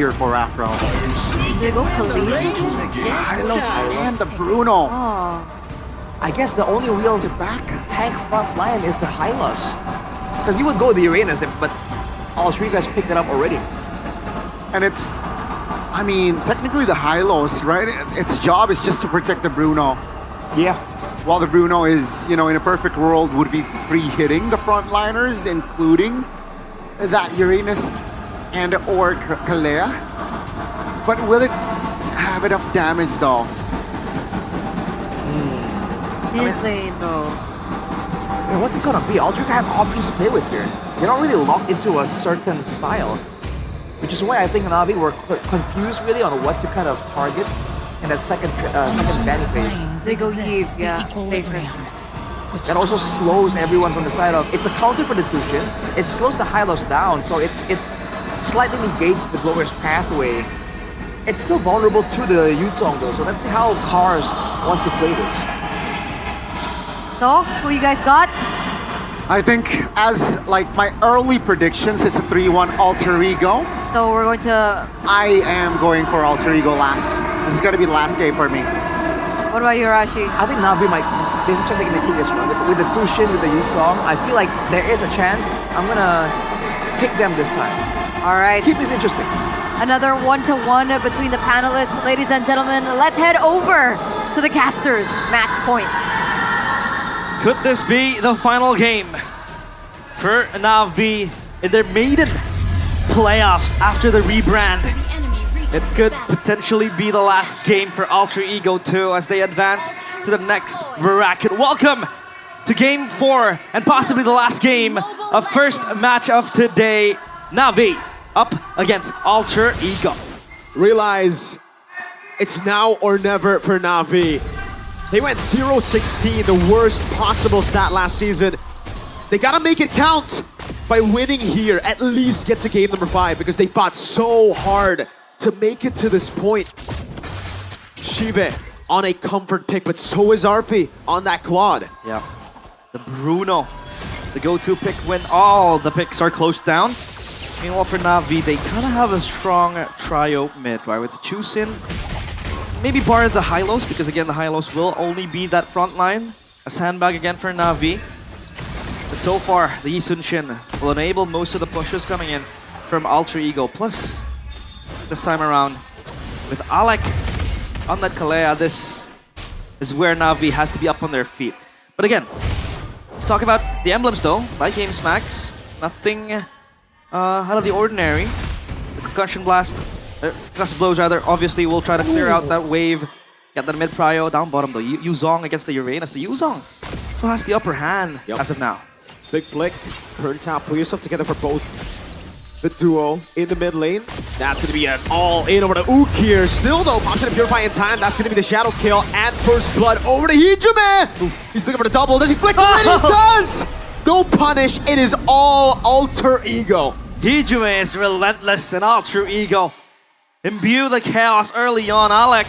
here for Afro. They go police Hylos and the Bruno. Oh. I guess the only real back tank front line is the Hylos. Because you would go the Uranus, but all three guys picked it up already. And it's, I mean, technically the Hylos, right? Its job is just to protect the Bruno. Yeah. While the Bruno is, you know, in a perfect world, would be free hitting the frontliners, including that Uranus and or Kalea. But will it have enough damage though? Mid lane though. Yeah, what's it gonna be? All three have options to play with here. They're not really locked into a certain style, which is why I think NAVI were confused really on what to kind of target in that second ban phase. They go Eve, yeah. Safest. That also slows everyone from the side of. It's a counter for the Tsushin. It slows the Hylos down, so it slightly negates the Glower's pathway. It's still vulnerable to the Yuzong though, so let's see how Cars wants to play this. So, who you guys got? I think as like my early predictions, it's a 3-1 Alter Ego. So we're going to... I am going for Alter Ego last. This is gonna be the last game for me. What about you, Rashi? I think Navi might. There's a chance they can take this one with the Tsushin, with the Yuzong. I feel like there is a chance. I'm gonna pick them this time. Alright. Keep this interesting. Another 1-to-1 between the panelists. Ladies and gentlemen, let's head over to the casters match point. Could this be the final game for NAVI in their maiden playoffs after the rebrand? It could potentially be the last game for Alter Ego 2 as they advance to the next bracket. Welcome to Game 4 and possibly the last game of first match of today. NAVI up against Alter Ego. Realize it's now or never for NAVI. They went 0-16, the worst possible stat last season. They gotta make it count by winning here, at least get to game number 5 because they fought so hard to make it to this point. Shive on a comfort pick, but so is RP on that Claude. Yeah, the Bruno, the go-to pick when all the picks are closed down. Meanwhile for NAVI, they kind of have a strong trio mid, right? With Chusin, maybe bar the Hylos, because again, the Hylos will only be that front line. A sandbag again for NAVI. But so far, the Yisun Shin will enable most of the pushes coming in from Alter Ego. Plus, this time around, with Alec on that Kalea, this is where NAVI has to be up on their feet. But again, talk about the emblems though, like Game Smacks, nothing out of the ordinary. The Concussion Blast, Concussive Blows rather, obviously will try to clear out that wave. Get that mid prio, down bottom though. Yuzong against the Uranus. The Yuzong still has the upper hand as of now. Big flick, turn tap, pull yourself together for both. The duo in the mid lane. That's gonna be an all-in over to Ook here. Still though, pops in a Purify in time. That's gonna be the Shadow kill and first blood over to Hijume. He's looking for the double. Does he flick it? He does! No punish, it is all Alter Ego. Hijume is relentless and Alter Ego. Imbue the chaos early on. Alec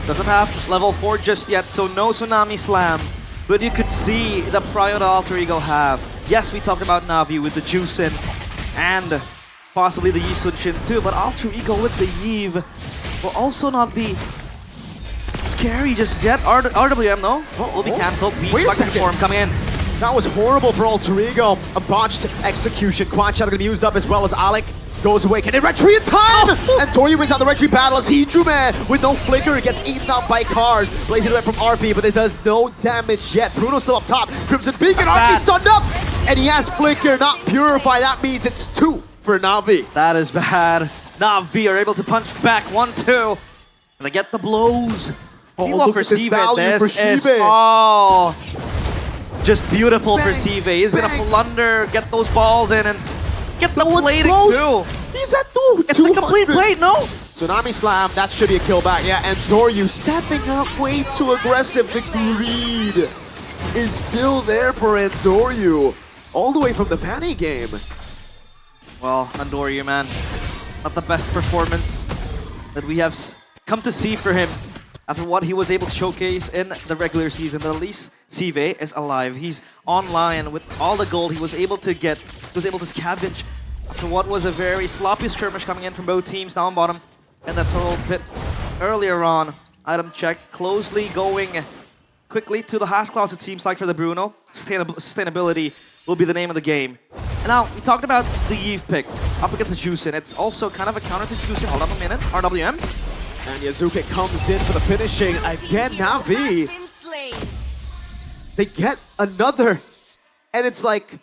doesn't have level 4 just yet, so no Tsunami Slam. But you could see the prio that Alter Ego have. Yes, we talked about Navi with the Juicin and possibly the Yisun Shin too, but Alter Ego with the Yve will also not be scary just yet. RWM though will be cancelled. Wait a second. Form coming in. That was horrible for Alter Ego. A botched execution. Quad Shadow gonna be used up as well as Alec goes away. Can they retreat in time? And Tori wins out the retreat battle as Hijume with no flicker gets eaten up by Cars. Blazing away from RP, but it does no damage yet. Bruno's still up top. Crimson Beacon, RP stunned up! And he has flicker, not Purify. That means it's 2 for Navi. That is bad. Navi are able to punch back 1-2. And they get the blows. Oh, Meanwhile, look at this value for is Shive. all just beautiful for Bang, Shive. He's gonna bang. plunder, get those balls in, and get the No, it's plating close. too. He's at 2. It's a complete plate, no? Tsunami Slam, that should be a kill back. Yeah, and Doryu stepping up way too aggressive. The greed is still there for Endoryu. All the way from the Fanny game. Well, Andoryu, man, not the best performance that we have come to see for him after what he was able to showcase in the regular season. But at least Sive is alive. He's online with all the gold he was able to get. He was able to scavenge After what was a very sloppy skirmish coming in from both teams down bottom, and that turtle bit earlier on. Item check, closely going quickly to the hash clause, it seems like, for the Bruno. Sustainability will be the name of the game. And now, we talked about the Yves pick up against the Juicin. It's also kind of a counter to Juicin. Hold on a minute. RWM. And Yazuke comes in for the finishing. Again, Navi. They get another. And it's like,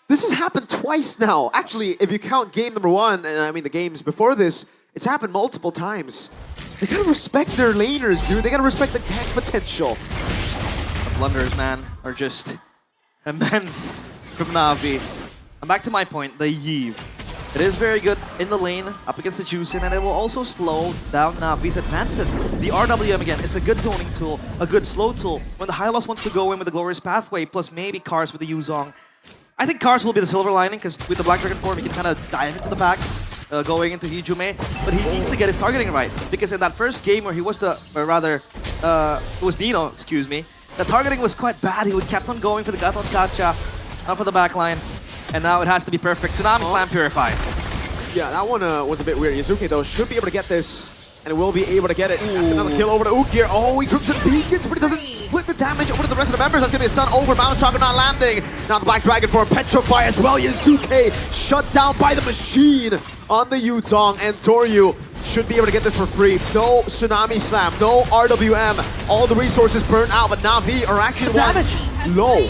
this has happened twice now. Actually, if you count game number 1, and I mean the games before this, it's happened multiple times. They gotta respect their laners, dude. They gotta respect the gank potential. The blunders, man, are just immense from Navi. And back to my point, the Yves. It is very good in the lane, up against the Juicin, and it will also slow down Navi's advances. The RWM, again, is a good zoning tool, a good slow tool. When the Hylos wants to go in with the Glorious Pathway, plus maybe Cars with the Yuzong. I think Cars will be the silver lining, because with the Black Dragon form, he can kind of dive into the back, going into Hijume, but he needs to get his targeting right, because in that first game where he was it was Nino, excuse me, the targeting was quite bad. He would kept on going for the Gaton Chacha, not for the backline, and now it has to be perfect. Tsunami Slam Purified. Yeah, that one was a bit weird. Yazuke, though, should be able to get this, and will be able to get it. Another kill over to Ukir. Oh, he groups and beacons, but he doesn't split the damage over to the rest of the members. That's going to be a stun over. Mountain Chakra not landing. Now the Black Dragon for a Petrify as well. Yazuke shut down by the machine on the Yuzong, and Toryu should be able to get this for free. No Tsunami Slam, no RWM. All the resources burned out, but Navi are actually the damage low.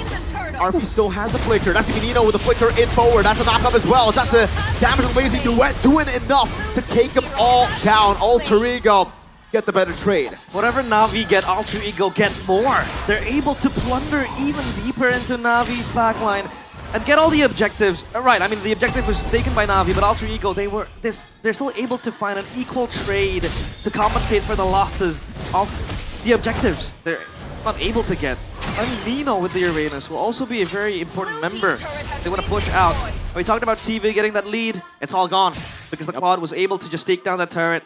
RP still has the flicker. That's going to be Nino with the flicker in forward. That's a knockup as well. That's the damage of Lazy Duet doing enough to take them all down. Alter Ego get the better trade. Whatever Navi get, Alter Ego get more. They're able to plunder even deeper into Navi's backline and get all the objectives. Right, I mean, the objective was taken by Navi, but Alter Ego, they're still able to find an equal trade to compensate for the losses of the objectives they're not able to get. I mean, Nino with the Uranus will also be a very important member. They want to push out. We talked about TV getting that lead. It's all gone because the Claude was able to just take down that turret.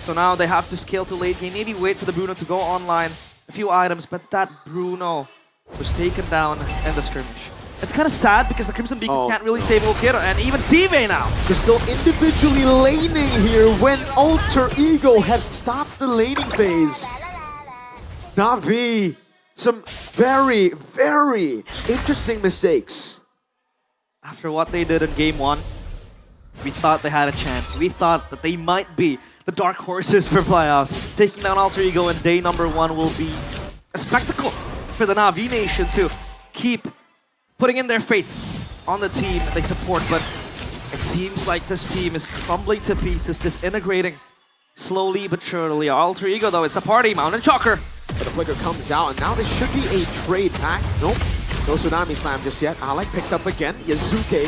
So now they have to scale to late game. Maybe wait for the Bruno to go online. A few items, but that Bruno was taken down in the skirmish. It's kind of sad because the Crimson Beacon can't really save Okira and even TV now. They're still individually laning here when Alter Ego have stopped the laning phase. Navi, some very, very interesting mistakes. After what they did in game 1, we thought they had a chance. We thought that they might be the dark horses for playoffs. Taking down Alter Ego in day number 1 will be a spectacle for the Navi Nation to keep putting in their faith on the team that they support. But it seems like this team is crumbling to pieces, disintegrating slowly but surely. Alter Ego, though, it's a party. Mountain Shocker. But the flicker comes out, and now there should be a trade pack. Nope, no Tsunami Slam just yet. Alec picked up again. Yazuke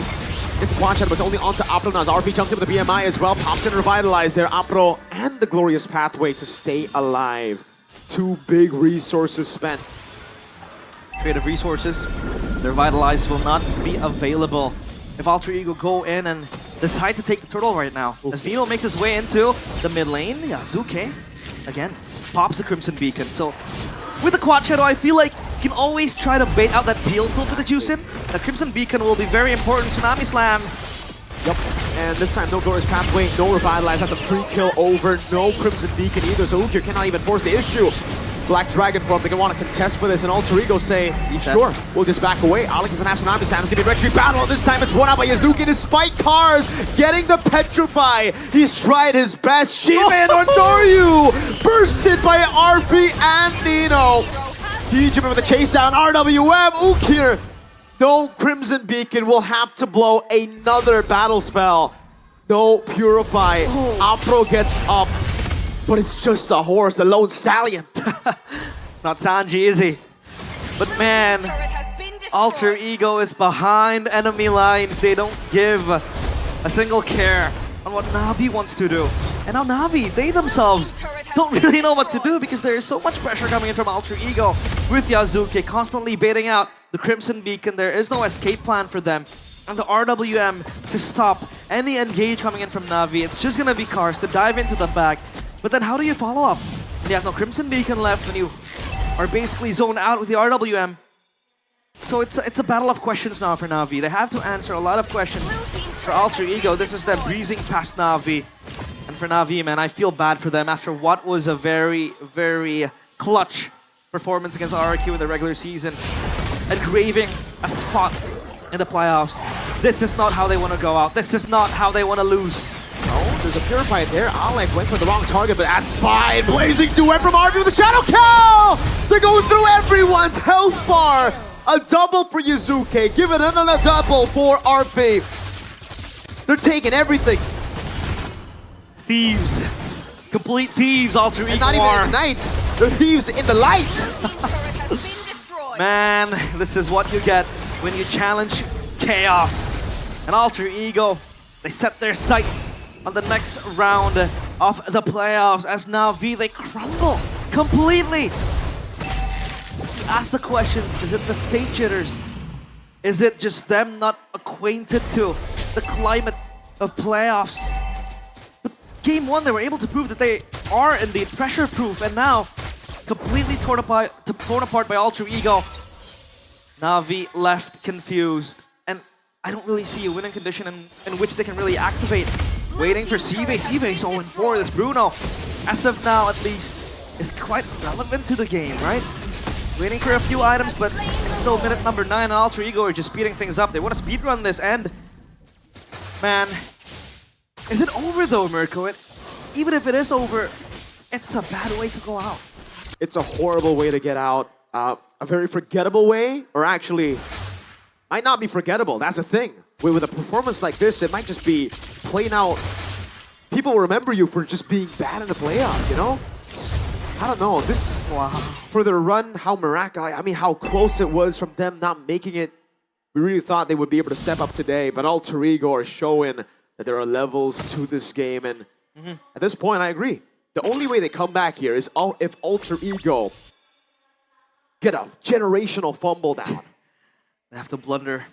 gets watch out, but it's only onto Apro now. As RP jumps in with the BMI as well. Pops in and revitalize there. Apro and the Glorious Pathway to stay alive. 2 big resources spent. Creative resources, the Revitalize will not be available if Alter Ego go in and decide to take the turtle right now. Okay. As Nino makes his way into the mid lane, Yazuke, again, pops the Crimson Beacon. So with the Quad Shadow, I feel like you can always try to bait out that peel tool for the Juicin. The Crimson Beacon will be very important. Tsunami Slam. Yep, and this time no Glorious Pathway, no Revitalize. That's a free kill over. No Crimson Beacon either, so Ukir cannot even force the issue. Black Dragon form, they can want to contest for this, and Alter Ego say, sure, we'll just back away. Alec is an Tsunami Slam. It's going to be a retreat battle. This time it's won out by Yazuki despite Cars getting the Petrify. He's tried his best. Shiva and Ondoryu bursted by RP and Nino. Hijume with a chase down. RWM, Ukir. No Crimson Beacon will have to blow another battle spell. No Purify. Apro gets up. But it's just a horse, the lone stallion. Not Sanji, is he? But man, Alter Ego is behind enemy lines. They don't give a single care on what Navi wants to do. And now Navi, they themselves don't really know what to do because there is so much pressure coming in from Alter Ego with Yazuke constantly baiting out the Crimson Beacon. There is no escape plan for them. And the RWM to stop any engage coming in from Navi. It's just going to be Cars to dive into the back. But then how do you follow up? When you have no Crimson Beacon left and you are basically zoned out with the RWM. So it's a battle of questions now for Navi. They have to answer a lot of questions for Alter Ego, this is them breezing past Navi. And for Navi, man, I feel bad for them after what was a very, very clutch performance against RRQ in the regular season and craving a spot in the playoffs. This is not how they want to go out. This is not how they want to lose. Oh, there's a Purify there. Alec went for the wrong target, but that's fine. Blazing duet from RV with the Shadow Kill! They're going through everyone's health bar. A double for Yuzuke. Give it another double for RP. They're taking everything. Thieves. Complete thieves, Alter Ego. And not even in the night. They're thieves in the light. Man, this is what you get when you challenge chaos. And Alter Ego, they set their sights on the next round of the playoffs as Navi, they crumble completely. Ask the questions, is it the stage jitters? Is it just them not acquainted to the climate of playoffs? But game one, they were able to prove that they are indeed pressure-proof, and now completely torn apart by Alter Ego. Navi left confused, and I don't really see a winning condition in which they can really activate. Waiting for Sive. Sive's 0-4. This Bruno, as of now at least, is quite relevant to the game, right? Waiting for a few items, but it's still minute number 9, and Alter Ego are just speeding things up. They want to speedrun this, and man, is it over though, Mirko? Even if it is over, it's a bad way to go out. It's a horrible way to get out. A very forgettable way, or actually, might not be forgettable. That's the thing. With a performance like this, it might just be plain out. People will remember you for just being bad in the playoffs, you know? I don't know. This, for their run, how miraculous, I mean, how close it was from them not making it. We really thought they would be able to step up today, but Alter Ego are showing that there are levels to this game, and at this point, I agree. The only way they come back here is if Alter Ego get a generational fumble down. They have to blunder.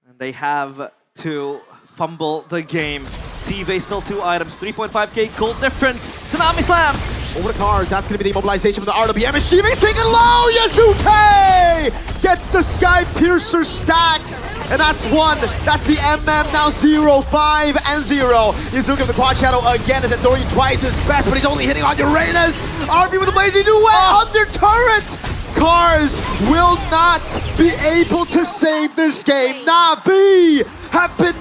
And they have to fumble the game. Sive still 2 items, 3.5k gold difference. Tsunami Slam! Over the cars, that's going to be the immobilization for the RWM. And Shime's taking low! Yuzuke gets the Sky Piercer stack. And that's 1. That's the MM now 0, 5, and 0. Yuzuke with the quad shadow again as Endori tries his best, but he's only hitting on Uranus. RB with the blazing new way under turret. Cars will not be able to save this game. Navi have been